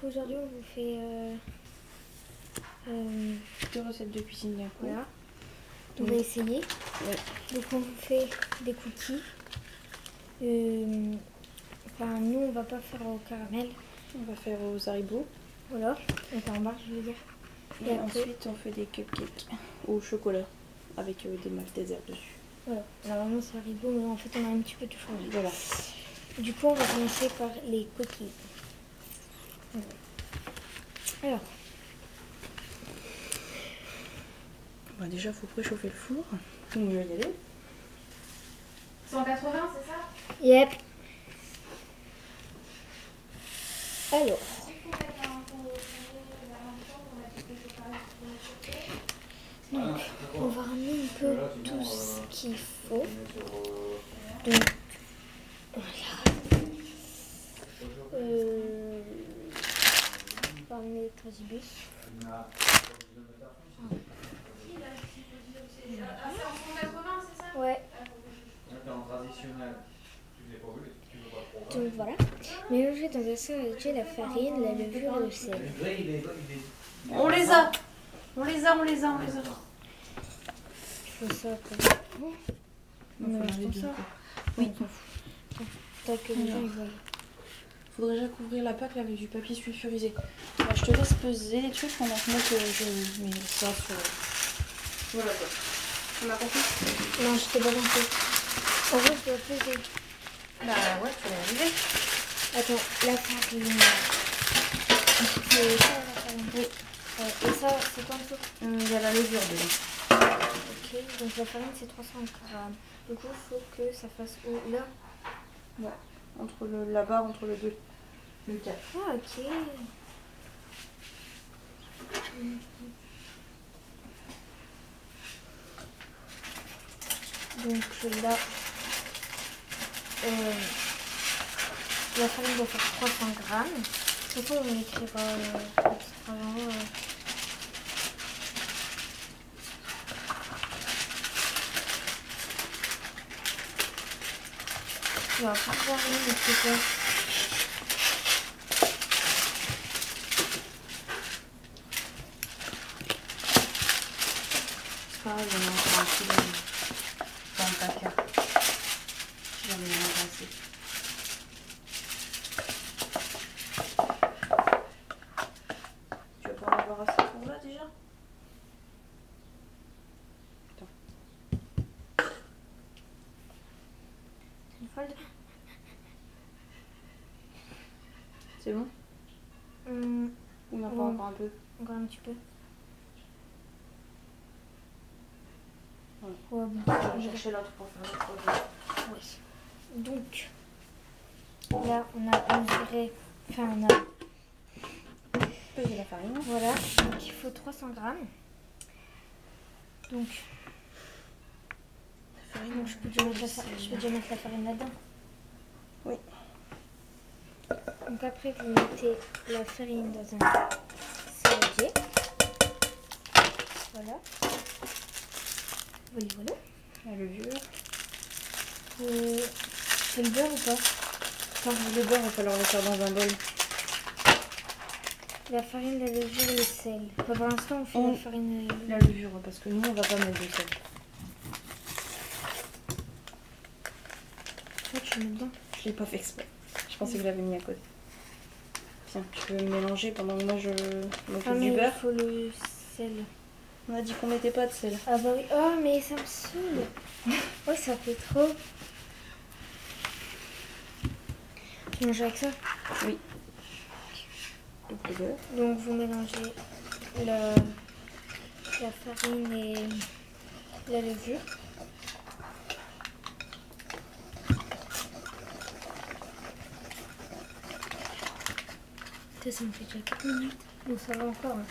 coup aujourd'hui on vous fait 2 recettes de cuisine d'un coup. voilà. On va essayer. Ouais. Donc on vous fait des cookies. Enfin nous on va pas faire au caramel. On va faire aux haribots. Voilà. Enfin en marche je veux dire. Et ensuite on fait des cupcakes au chocolat avec des Maltesers dessus. Voilà. Normalement c'est haribo mais en fait on a un petit peu tout changé. Voilà. Du coup on va commencer par les cookies. Voilà. Alors. Bah déjà faut préchauffer le four. On va y aller. 180 c'est ça? Yep. Alors. Donc, on va ramener un peu tout ce qu'il faut. Donc, voilà. On va ramener les tracibus. Ouais. Donc voilà. Mélanger dans un sein léger la farine, la levure et le sel. On les a. Je fais ça comme ça. Oui. Tant que les gens ils voient. Faudrait déjà couvrir la pâte avec du papier sulfurisé. Alors, je te laisse peser les trucs pendant que moi je mets ça sur. Voilà quoi. On a compris? Non, je t'ai balancé. En vrai, je dois peser. Bah ouais, faut arriver. Attends, la farine. C'est ça la farine. Oui. Et ça, c'est quoi en dessous? Il y a la levure dedans. Ok, donc la farine c'est 300 grammes. Du coup, il faut que ça fasse où? Là? Ouais. Entre la barre entre le 2. Le 4. Ah, ok. Donc là, la farine doit faire 300 grammes. De toute façon, on écrira on va pas farine, mais c'est quoi? C'est pareil, on a encore un petit dans le placard. J'en ai un assez. Tu vas pas en avoir assez pour là déjà? Attends. Une fold. C'est bon? On en prend encore un peu. Encore un petit peu. Ouais. Ouais, bon. Je vais chercher l'autre pour faire l'autre projet. Oui. Donc, là, on a mesuré, enfin, on a, Peser la farine. voilà, donc il faut 300 grammes. Donc je peux déjà mettre la farine là-dedans. Oui. Donc après, vous mettez la farine dans un saladier. Voilà. Oui, voilà. La levure. C'est le beurre ou pas? Enfin, le beurre, il va falloir le faire dans un bol. La farine, la levure et le sel. Enfin, pour l'instant, on fait la farine. La levure, parce que nous, on va pas mettre de sel. Toi, tu mets dedans. Je l'ai pas fait exprès. Je pensais que je l'avais mis à côté. Tiens, tu peux mélanger pendant que moi je m'occupe du beurre. Il faut le sel. On a dit qu'on mettait pas de sel. Ah bah oui. Oh, mais ça me saoule. Oh, ça fait trop. Tu manges avec ça? Oui. Le beurre. Donc vous mélangez la farine et la levure. Ça me fait déjà 4 minutes. Donc ça va encore. Hein.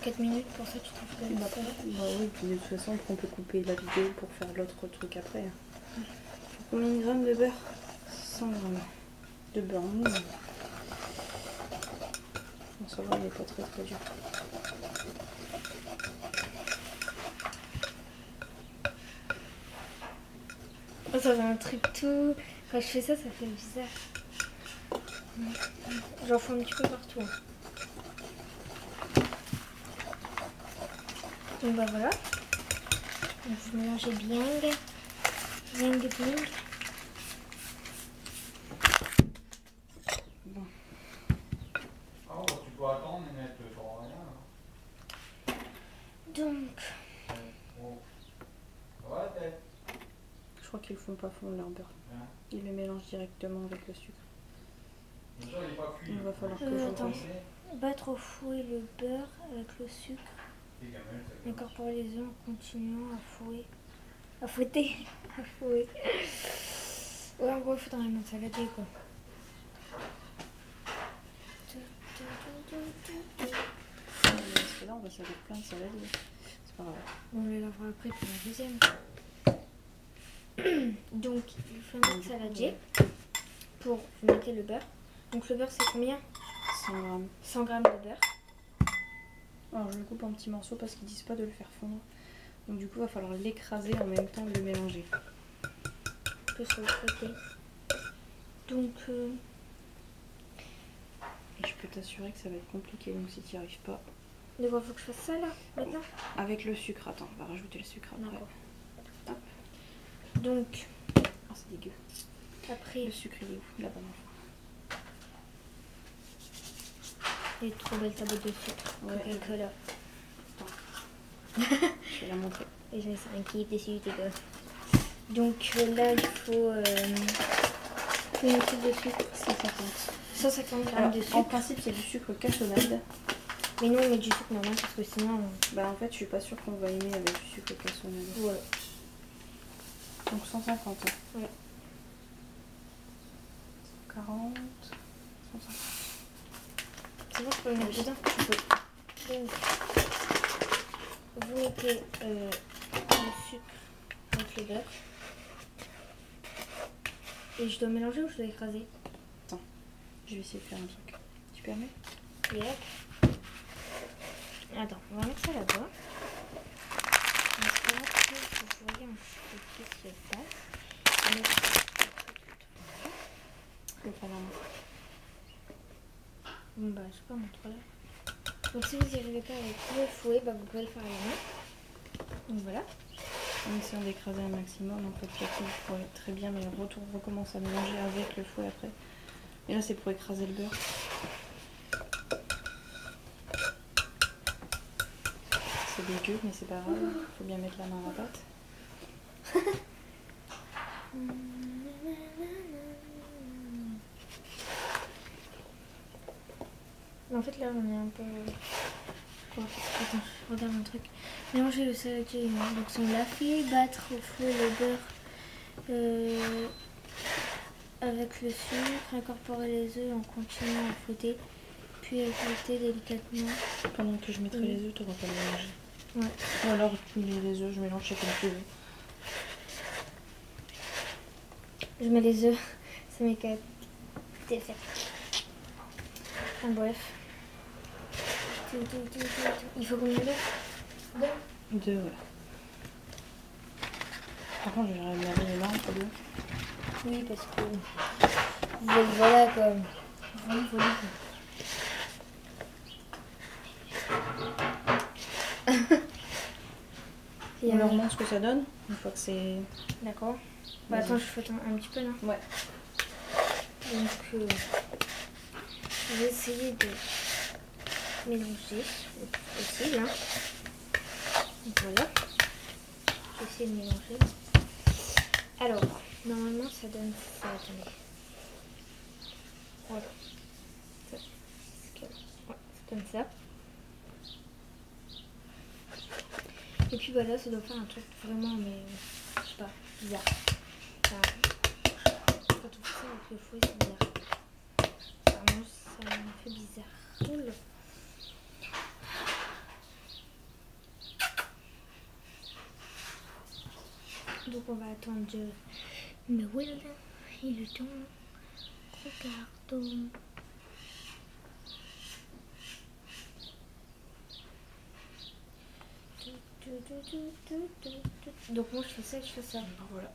4 minutes pour ça, tu trouves que Bah oui, puis de toute façon, on peut couper la vidéo pour faire l'autre truc après. Combien de grammes de beurre? 100 grammes de beurre mou. Bon, ça va, il n'est pas très très dur. Oh, ça fait un truc tout... Quand je fais ça, ça fait bizarre. J'en fais un petit peu partout. Hein. Donc bah voilà. Donc je mélange bien. Bien. Bon. Ah, bah, tu peux attendre et mettre ton rien. Donc. Bon. Ça va la tête? Je crois qu'ils font pas fondre leur beurre. Hein? Ils le mélangent directement avec le sucre. Bien sûr, il n'est pas cuit. Il va falloir que Attends. je... Battre au fouet le beurre avec le sucre. Incorporer les œufs en continuant à fouer. À fouetter. À fouer. Ouais, en gros, il faudrait une saladée quoi. Parce que là, on va servir plein de salades. C'est pas grave. On les lavera après pour la deuxième. Donc, il faut mettre saladier pour mettre le beurre. Donc, le beurre, c'est combien? 100 grammes. 100 grammes de beurre. Alors, je le coupe en petits morceaux parce qu'ils disent pas de le faire fondre. Donc, du coup, il va falloir l'écraser en même temps que le mélanger. Un peu sur le côté. Donc, Et je peux t'assurer que ça va être compliqué. Donc, si tu n'y arrives pas. de quoi faut que je fasse ça là, maintenant? Avec le sucre. Attends, on va rajouter le sucre après. D'accord. Hop. Donc, Oh, c'est dégueu. après, Le sucre, il est où? Là-bas. il est trop belle ta boîte de sucre. Ouais. Coca-Cola. Je vais la montrer. Et j'en ai 5 qui est dessus, t'es quoi. Donc là, il faut une cuve de sucre. 150 grammes Alors, de en sucre. principe, c'est du sucre cassonade. Mais non, on met du sucre normal parce que sinon. Bah, en fait, je suis pas sûre qu'on va aimer avec du sucre cassonade. Voilà. Donc 150. Ouais. 40. 150. C'est bon, je peux le mettre dedans. Donc, vous mettez le sucre avec le beurre. Et je dois mélanger ou je dois écraser? Attends, je vais essayer de faire un truc. Tu permets? Et hop. Attends, on va mettre ça là-bas. Parce que là, je regarde un petit peu ce qui se passe. Je vais faire la main. Bon bah, je sais pas, montre-là. Donc si vous n'y arrivez pas avec le fouet, bah, vous pouvez le faire à la main. Donc voilà. En essayant d'écraser un maximum, en fait, le fouet pourrait être très bien, mais recommence à mélanger avec le fouet après. Et là, c'est pour écraser le beurre. C'est dégueu, mais c'est pas grave. Faut bien mettre la main à la pâte. Mais en fait là on est un peu... Quoi? Attends, je regarde un truc. Mélanger le saladier, donc on l'a fait, battre au fouet le beurre avec le sucre, incorporer les œufs en continuant à fouetter, puis ajouter délicatement. Pendant que je mettrai les œufs, tu n'auras pas le mélanger. Ouais. Ou alors tu mets les œufs, je mélange comme tu veux. Je mets les œufs, ça m'est quand c'est fait. En bref. Il faut combien d'œufs? Deux, ouais. Par contre, je vais me laver les mains entre deux. Oui, parce que voilà quoi. Vraiment voilà. On leur montre ce que ça donne, une fois que c'est... D'accord. Bah attends, je fais un petit peu là. Ouais. Donc, je vais essayer de mélanger le plus possible. Hein. Donc, voilà. Je vais essayer de mélanger. Alors, normalement, ça donne ça. Attendez. Voilà. Ça, ouais, ça donne ça. Et puis voilà, ça doit faire un truc vraiment, mais je sais pas, bizarre. Enfin, quand on fait ça avec le fouet, c'est bizarre. Vraiment, ça me fait bizarre. Oula. Donc on va attendre. Mais voilà, il est temps. Regardons. Donc moi je fais ça et je fais ça. Ben voilà.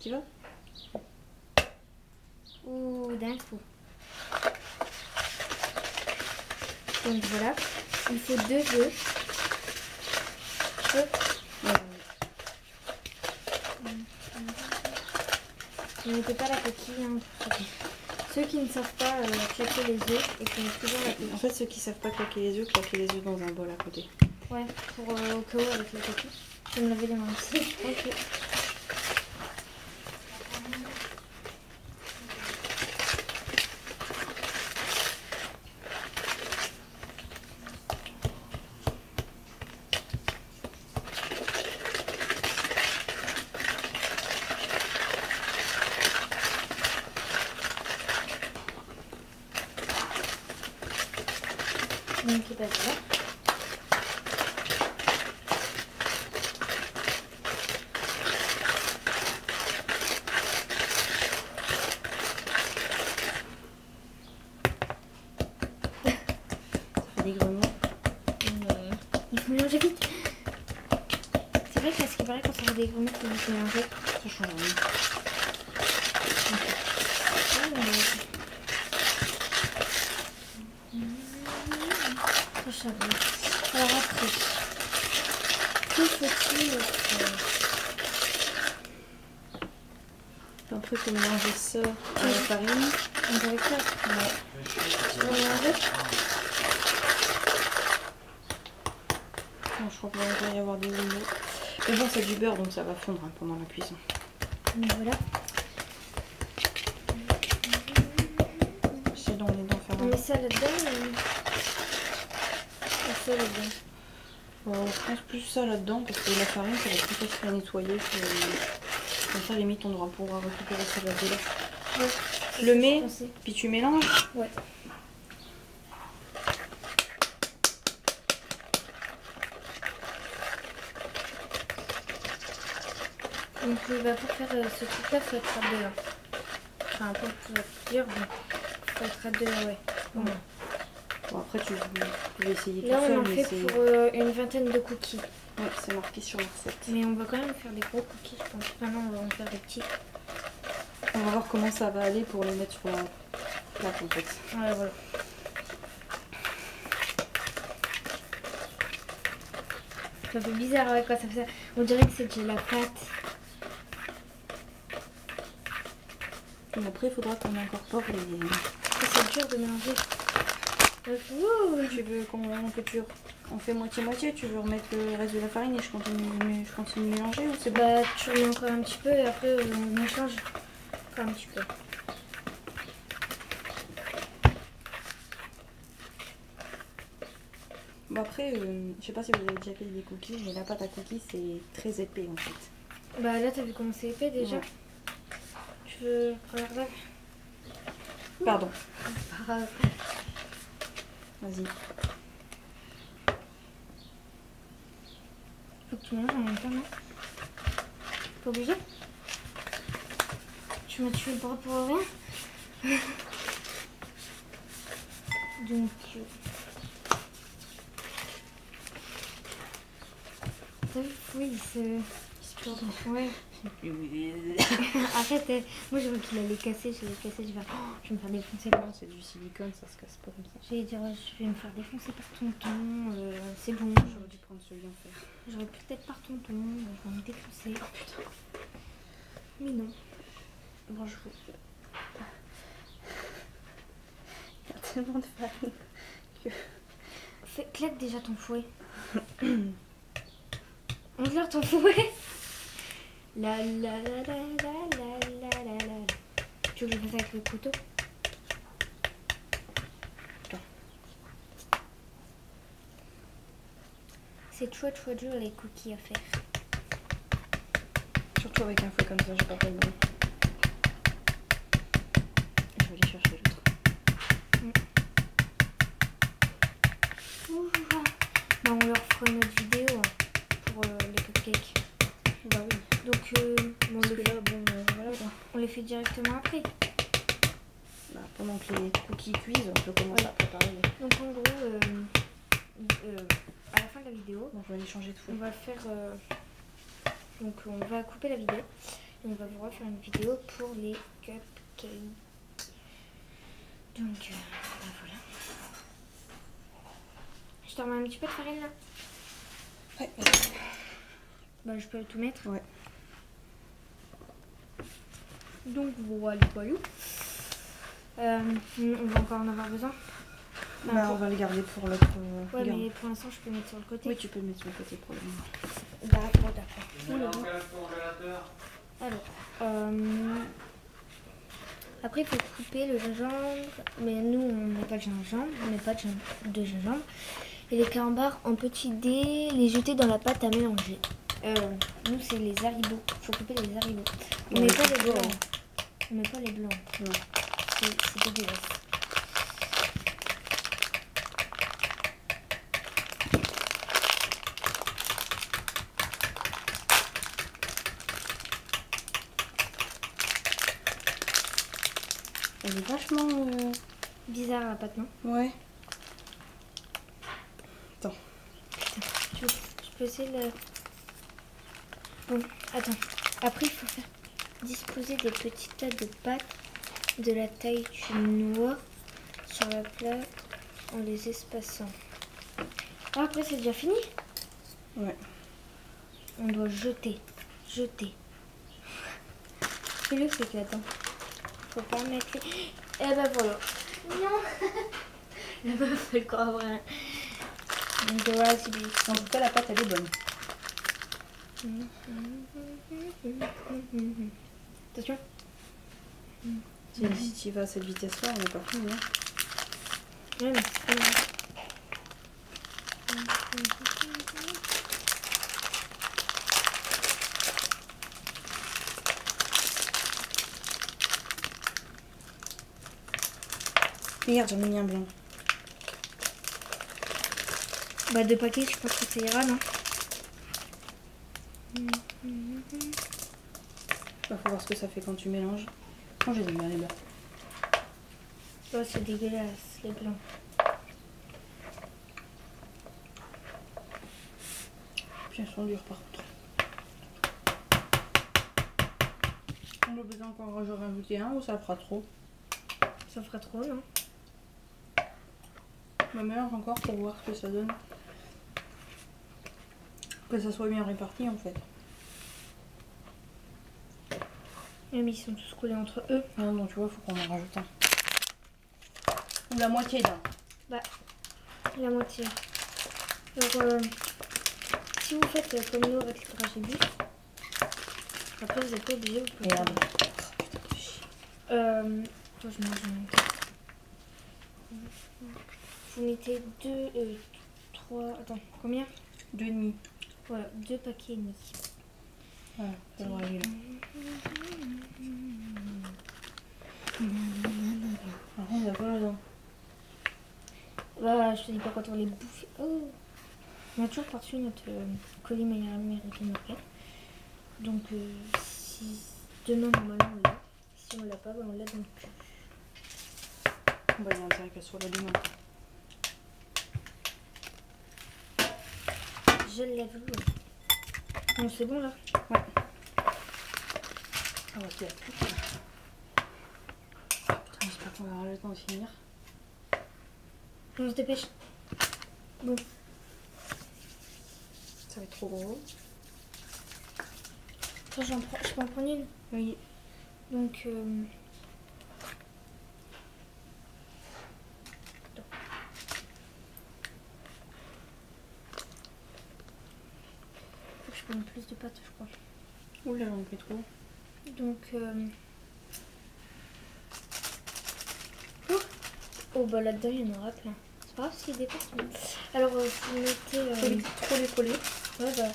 Tu vas? Ouh, d'un coup. Donc voilà, il faut 2 œufs. peu. Ne mettez pas la coquille. Hein, ceux qui ne savent pas claquer les œufs et qui mettent toujours la coquille. En fait, ceux qui savent pas claquer les œufs dans un bol à côté. Ouais, pour au cas où avec la coquille. Je vais me laver les mains aussi. Ok. Donc il passe là. Ça fait des gremlins. Il faut mélanger vite. C'est vrai qu'à ce qui paraît quand ça fait des gremlins, il faut mélanger. Ça change rien. Alors après, que faut-il Après, il faut mélanger ça à la farine. avec ça? Ouais. On va mélanger. Non, je crois qu'il va y avoir des oignons. Mais bon, c'est du beurre, donc ça va fondre hein, pendant la cuisson. Donc voilà. C'est dans les dents faire On met ça là-dedans ou ça là-dedans? Je pense plus ça là-dedans parce que la farine, ça va être plus facile à nettoyer. Comme ça, limite, on pourra récupérer ça là-dedans. Ouais. Tu le mets, puis tu mélanges. Ouais. Donc pour faire ce truc-là, il faut être à deux. Hein. Enfin, pas pour dire, mais il faut être à deux, ouais. Bon. Bon, après, tu peux essayer Là, tout seul. on en fait pour une vingtaine de cookies. Ouais, c'est marqué sur la recette. Mais on va quand même faire des gros cookies, je pense. Enfin, non, on va en faire des petits. On va voir comment ça va aller pour les mettre sur la plaque en fait. Ouais, voilà. Ça fait bizarre, ouais, quoi, ça fait ça. On dirait que c'est de la pâte. Et après, il faudra qu'on incorpore les... C'est dur de mélanger. Tu veux qu'on fait moitié-moitié? Tu veux remettre le reste de la farine et je continue de mélanger ou c'est bon? Bah, tu remets encore un petit peu et après on échange encore un petit peu. Bon après, je sais pas si vous avez déjà fait des cookies, mais la pâte à cookies c'est très épais en fait. Bah là, t'as vu comment c'est épais déjà? Ouais. Tu veux regarder? Pardon. Ah, Vas-y. faut que tu mélanges en même temps, non? Pas obligé? Tu m'as tué le bras pour rien? Donc... T'as vu? Oui, il se perd. Ouais. Arrête, moi je vois qu'il allait casser, je vais faire... Oh, je vais me faire défoncer. Non, c'est du silicone, ça se casse pas comme ça. J'allais dire, je vais me faire défoncer par tonton, c'est bon. J'aurais dû prendre celui en fer. J'aurais peut-être par tonton, je vais me défoncer. Oh putain. Mais non. Bon, je vous... Il y a tellement de farine que... Claque déjà ton fouet. Montre-leur ton fouet. La la la la la la la la la. Tu veux que je fasse avec le couteau? Attends. C'est trop dur les cookies à faire. Surtout avec un fouet comme ça, j'ai pas fait le bon. Je vais aller chercher l'autre. Bah, on leur fera une autre vidéo pour les cupcakes. Bah oui. Donc bon, Voilà quoi. on les fait directement après. Bah, pendant que les cookies cuisent, on peut commencer à préparer. Donc en gros, à la fin de la vidéo, Bon, je vais aller changer de fouet. on va faire... donc on va couper la vidéo et on va vous refaire une vidéo pour les cupcakes. Donc bah, voilà. Je te remets un petit peu de farine là. Ouais. Bah, je peux tout mettre. Ouais. Donc voilà. On va encore en avoir besoin. Enfin, Bah, on va le garder pour l'autre. Ouais, garde. mais pour l'instant, je peux mettre sur le côté. Oui, tu peux le mettre sur le côté pour le moment. D'accord. Tu mets dans quel congélateur? Alors, après, il faut couper le gingembre. Mais nous, on met pas de gingembre. On met pas de gingembre. Et les carambars en petits dés, les jeter dans la pâte à mélanger. Nous, c'est les haribots. Il faut couper les haribots. On met pas les blancs. On met pas les blancs. Non. C'est dégueulasse. Elle est vachement Bizarre la pâte, non? Ouais. Je peux essayer de... Bon, attends. Après, il faut faire disposer des petits tas de pâtes de la taille d'une noix sur la plaque en les espaçant. Ah, après, c'est déjà fini? Ouais. On doit jeter. Fais-le, c'est éclatant. Faut pas mettre les... Eh ben voilà. Non. La meuf, elle croit vraiment. Donc voilà, c'est bien. En tout cas, la pâte, elle est bonne. Attention. Si tu vas à cette vitesse-là, on n'est pas fini. Hein. Ouais, mais c'est pas mal. Regarde, j'en ai mis un blanc. Bah, 2 paquets, je pense que ça ira, non? Bah, faut voir ce que ça fait quand tu mélanges. Moi, j'ai bien les blancs. Oh, c'est dégueulasse, les blancs. Puis elles sont dures par contre. On a besoin encore rajouter un ou ça fera trop? Ça fera trop, non? On mélange encore pour voir ce que ça donne. Que ça soit bien réparti en fait. Mais ils sont tous collés entre eux. Non, non, tu vois, faut qu'on en rajoute un. Ou la moitié d'un. Bah, la moitié. Alors, si vous faites comme nous avec le dragibus, après vous n'êtes pas obligé. Vous pouvez Merde. Attends, je mange une carte. Vous mettez 3, attends, combien? 2,5. Voilà, 2 paquets et demi. Voilà, ça devrait aller là. Par contre, il y a pas là-dedans. Bah, je te dis pas quand on les bouffe. Oh, on a toujours par-dessus notre colis américain. Donc, si demain, normalement, on l'a. Si on l'a pas, bah, on l'a dans le cul. Bah, il y a intérêt qu'elle soit là demain. Je l'avoue. Bon, c'est bon là? Ouais. Ah ouais, c'est tout. Putain, j'espère qu'on va avoir le temps de finir. On se dépêche. Bon. Ça va être trop gros. Attends, je peux en prendre une? Oui. Donc, faut que je prenne plus de pâtes, je crois. Oula, j'en ai pris trop. Donc, oh, bah là-dedans, il y en aura plein. C'est pas grave s'il y a des pâtes. Alors, vous mettez... Faut éviter trop les coller. Ouais, bah.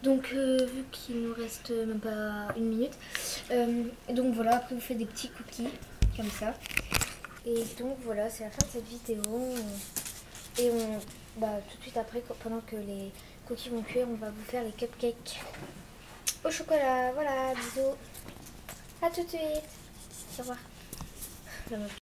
Donc, vu qu'il nous reste même pas 1 minute, donc voilà, après vous faites des petits cookies, comme ça. Et donc voilà, c'est la fin de cette vidéo. Et bah, tout de suite après, pendant que les cookies vont cuire, on va vous faire les cupcakes au chocolat. Voilà, bisous. À tout de suite. Au revoir.